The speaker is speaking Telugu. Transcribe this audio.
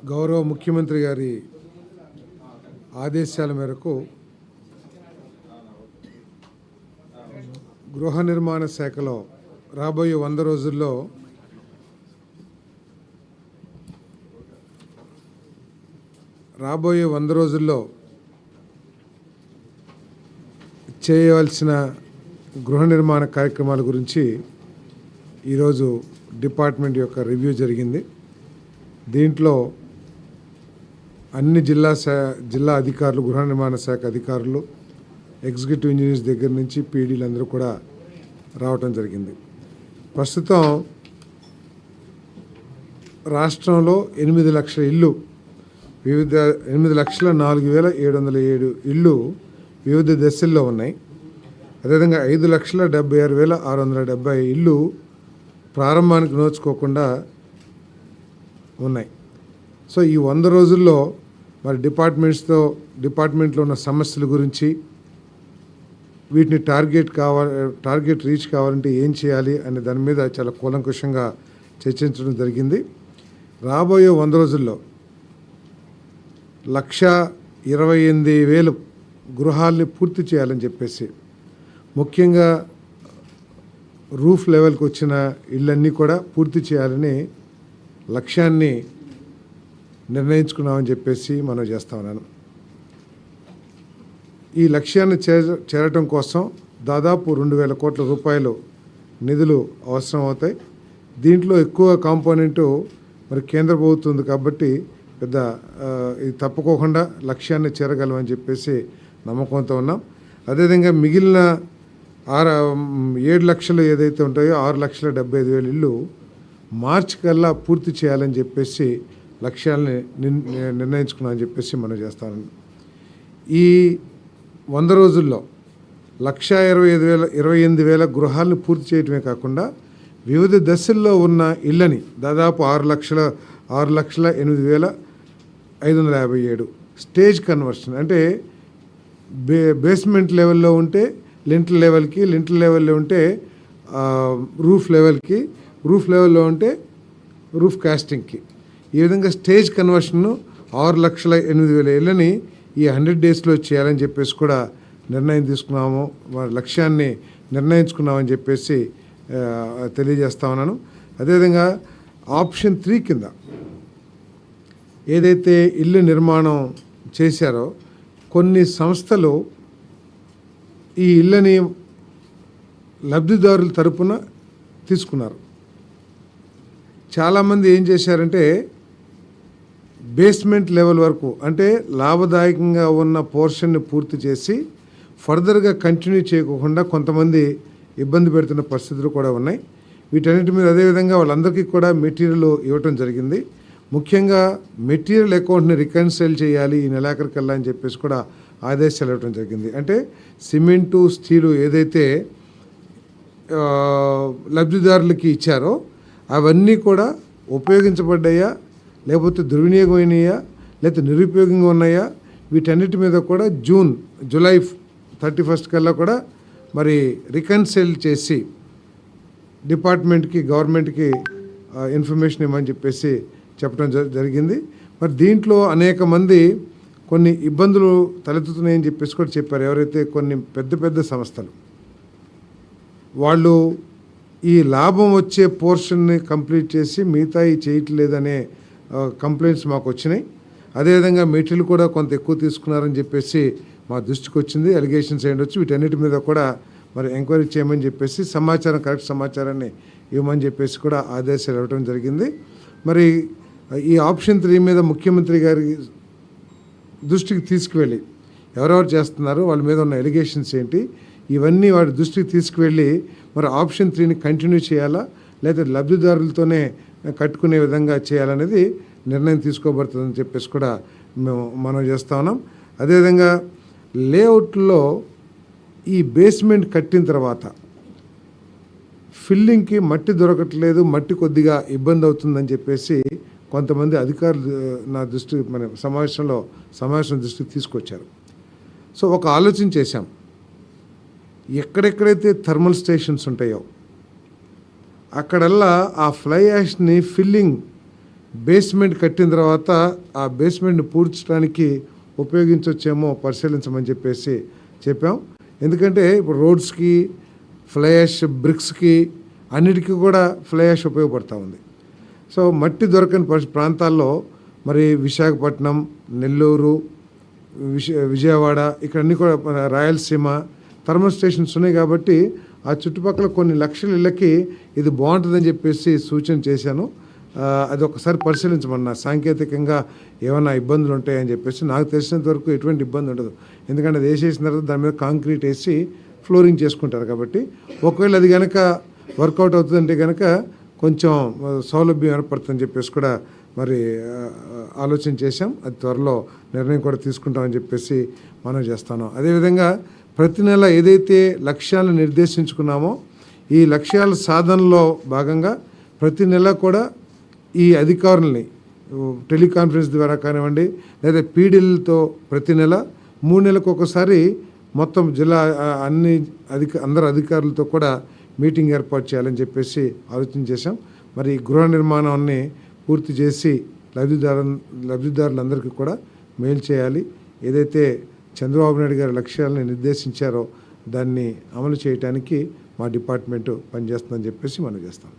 గౌరవ ముఖ్యమంత్రి గారి ఆదేశాల మేరకు గృహ నిర్మాణ శాఖలో రాబోయే 100 రోజుల్లో చేయవలసిన గృహ నిర్మాణ కార్యక్రమాల గురించి ఈరోజు డిపార్ట్మెంట్ యొక్క రివ్యూ జరిగింది. దీంట్లో అన్ని జిల్లా అధికారులు, గృహ నిర్మాణ శాఖ అధికారులు, ఎగ్జిక్యూటివ్ ఇంజనీర్స్ దగ్గర నుంచి పీడీలు అందరూ కూడా రావటం జరిగింది. ప్రస్తుతం రాష్ట్రంలో 8 లక్షల ఇళ్ళు, 8,04,707 ఇళ్ళు వివిధ దశల్లో ఉన్నాయి. అదేవిధంగా 5,76,670 ఇళ్ళు ప్రారంభానికి నోచుకోకుండా ఉన్నాయి. సో ఈ 100 రోజుల్లో మరి డిపార్ట్మెంట్లో ఉన్న సమస్యల గురించి, వీటిని టార్గెట్ రీచ్ కావాలంటే ఏం చేయాలి అనే దాని మీద చాలా కూలంకుషంగా చర్చించడం జరిగింది. రాబోయే 100 రోజుల్లో 1,28,000 గృహాల్ని పూర్తి చేయాలని చెప్పేసి, ముఖ్యంగా రూఫ్ లెవెల్కి వచ్చిన ఇళ్ళన్నీ కూడా పూర్తి చేయాలని లక్ష్యాన్ని నిర్ణయించుకున్నామని చెప్పేసి మనం చేస్తా ఉన్నాను. ఈ లక్ష్యాన్ని చేరటం కోసం దాదాపు 2,000 కోట్ల రూపాయలు నిధులు అవసరం అవుతాయి. దీంట్లో ఎక్కువ కాంపోనెంటు మరి కేంద్ర ప్రభుత్వం ఉంది కాబట్టి ఇది తప్పుకోకుండా లక్ష్యాన్ని చేరగలమని చెప్పేసి నమ్మకంతో ఉన్నాం. అదేవిధంగా మిగిలిన 7 లక్షలు ఏదైతే ఉంటాయో 6,75,000 ఇళ్ళు మార్చి కల్లా పూర్తి చేయాలని చెప్పేసి లక్ష్యాలని నిర్ణయించుకున్నామని చెప్పేసి మనం చేస్తాను. ఈ 100 రోజుల్లో 1,28,000 గృహాలను పూర్తి చేయడమే కాకుండా వివిధ దశల్లో ఉన్న ఇళ్ళని దాదాపు 6,08,557 స్టేజ్ కన్వర్షన్, అంటే బేస్మెంట్ లెవెల్లో ఉంటే లింటల్ లెవెల్కి, లింటల్ లెవెల్లో ఉంటే రూఫ్ లెవెల్లో ఉంటే రూఫ్ కాస్టింగ్కి, ఈ విధంగా స్టేజ్ కన్వర్షన్ను 6,08,000 ఇళ్ళని ఈ 100 డేస్లో చేయాలని చెప్పేసి కూడా నిర్ణయం తీసుకున్నాము, లక్ష్యాన్ని నిర్ణయించుకున్నామని చెప్పేసి తెలియజేస్తా ఉన్నాను. అదేవిధంగా ఆప్షన్ 3 కింద ఏదైతే ఇల్లు నిర్మాణం చేశారో కొన్ని సంస్థలు ఈ ఇళ్ళని లబ్ధిదారుల తరపున తీసుకున్నారు. చాలామంది ఏం చేశారంటే బేస్మెంట్ లెవెల్ వరకు, అంటే లాభదాయకంగా ఉన్న పోర్షన్ని పూర్తి చేసి ఫర్దర్గా కంటిన్యూ చేయకుండా కొంతమంది ఇబ్బంది పెడుతున్న పరిస్థితులు కూడా ఉన్నాయి. వీటన్నిటి మీద అదేవిధంగా వాళ్ళందరికీ కూడా మెటీరియల్ ఇవ్వటం జరిగింది. ముఖ్యంగా మెటీరియల్ అకౌంట్ని రికన్సైల్ చేయాలి ఈ నెలాఖరికల్లా అని చెప్పేసి కూడా ఆదేశాలు ఇవ్వటం జరిగింది. అంటే సిమెంటు, స్టీలు ఏదైతే లబ్ధిదారులకి ఇచ్చారో అవన్నీ కూడా ఉపయోగించబడ్డాయా, లేకపోతే దుర్వినియోగమైనయా, లేకపోతే నిరుపయోగంగా ఉన్నాయా, వీటన్నిటి మీద కూడా జూలై 31 కల్లా కూడా మరి రికన్సైల్ చేసి డిపార్ట్మెంట్కి, గవర్నమెంట్కి ఇన్ఫర్మేషన్ ఇవ్వమని చెప్పేసి చెప్పడం జరిగింది. మరి దీంట్లో అనేక మంది కొన్ని ఇబ్బందులు తలెత్తుతున్నాయని చెప్పేసి కూడా చెప్పారు. ఎవరైతే కొన్ని పెద్ద సంస్థలు వాళ్ళు ఈ లాభం వచ్చే పోర్షన్ని కంప్లీట్ చేసి మిగతా చేయట్లేదనే కంప్లైంట్స్ మాకు వచ్చినాయి. అదేవిధంగా మెటీరియల్ కూడా కొంత ఎక్కువ తీసుకున్నారని చెప్పేసి మా దృష్టికి వచ్చింది. అలిగేషన్స్ ఏంటొచ్చు, వీటన్నిటి మీద కూడా మరి ఎంక్వైరీ చేయమని చెప్పేసి కరెక్ట్ సమాచారాన్ని ఇవ్వమని చెప్పేసి కూడా ఆదేశాలు ఇవ్వడం జరిగింది. మరి ఈ ఆప్షన్ 3 మీద ముఖ్యమంత్రి గారి దృష్టికి తీసుకువెళ్ళి ఎవరెవరు చేస్తున్నారు, వాళ్ళ మీద ఉన్న ఎలిగేషన్స్ ఏంటి, ఇవన్నీ వాడి దృష్టికి తీసుకువెళ్ళి మరి ఆప్షన్ 3ని కంటిన్యూ చేయాలా, లేదా లబ్ధిదారులతోనే కట్టుకునే విధంగా చేయాలనేది నిర్ణయం తీసుకోబడుతుందని చెప్పేసి కూడా మనం చేస్తా ఉన్నాం. అదేవిధంగా లేఅవుట్లో ఈ బేస్మెంట్ కట్టిన తర్వాత ఫిల్లింగ్కి మట్టి దొరకట్లేదు, మట్టి కొద్దిగా ఇబ్బంది అవుతుందని చెప్పేసి కొంతమంది అధికారులు నా దృష్టి సమావేశం దృష్టికి తీసుకొచ్చారు. సో ఒక ఆలోచన చేశాం, ఎక్కడెక్కడైతే థర్మల్ స్టేషన్స్ ఉంటాయో అక్కడల్లా ఆ ఫ్లై యాష్ని ఫిల్లింగ్ బేస్మెంట్ కట్టిన తర్వాత ఆ బేస్మెంట్ని పూడ్చడానికి ఉపయోగించవచ్చేమో పరిశీలించమని చెప్పేసి చెప్పాం. ఎందుకంటే ఇప్పుడు రోడ్స్కి ఫ్లై యాష్, బ్రిక్స్కి అన్నిటికీ కూడా ఫ్లై యాష్ ఉపయోగపడుతూ ఉంది. సో మట్టి దొరకని ప్రాంతాల్లో మరి విశాఖపట్నం, నెల్లూరు, విజయవాడ ఇక్కడ అన్నీ కూడా రాయలసీమ థర్మల్ స్టేషన్స్ ఉన్నాయి కాబట్టి ఆ చుట్టుపక్కల కొన్ని లక్షల ఇళ్ళకి ఇది బాగుంటుందని చెప్పేసి సూచన చేశాను. అది ఒకసారి పరిశీలించమన్నా. సాంకేతికంగా ఏమైనా ఇబ్బందులు ఉంటాయని చెప్పేసి నాకు తెలిసినంత వరకు ఎటువంటి ఇబ్బంది ఉండదు. ఎందుకంటే అది వేసేసిన తర్వాత దాని మీద కాంక్రీట్ వేసి ఫ్లోరింగ్ చేసుకుంటారు కాబట్టి ఒకవేళ అది కనుక వర్కౌట్ అవుతుందంటే కనుక కొంచెం సౌలభ్యం ఏర్పడుతుందని చెప్పేసి కూడా మరి ఆలోచన చేశాం. అది త్వరలో నిర్ణయం కూడా తీసుకుంటామని చెప్పేసి మనం చేస్తాను. అదేవిధంగా ప్రతి నెల ఏదైతే లక్ష్యాలను నిర్దేశించుకున్నామో ఈ లక్ష్యాల సాధనలో భాగంగా ప్రతి నెల కూడా ఈ అధికారుల్ని టెలికాన్ఫరెన్స్ ద్వారా కానివ్వండి లేదా పీడీలతో ప్రతి నెల 3 నెలలకు ఒకసారి మొత్తం జిల్లా అందరు అధికారులతో కూడా మీటింగ్ ఏర్పాటు చేయాలని చెప్పేసి ఆలోచన చేశాం. మరి గృహ నిర్మాణాన్ని పూర్తి చేసి లబ్ధిదారులందరికీ కూడా మేలు చేయాలి. ఏదైతే చంద్రబాబు నాయుడు గారి లక్ష్యాలను నిర్దేశించారో దాన్ని అమలు చేయడానికి మా డిపార్ట్మెంటు పనిచేస్తుందని చెప్పేసి మనం చేస్తాం.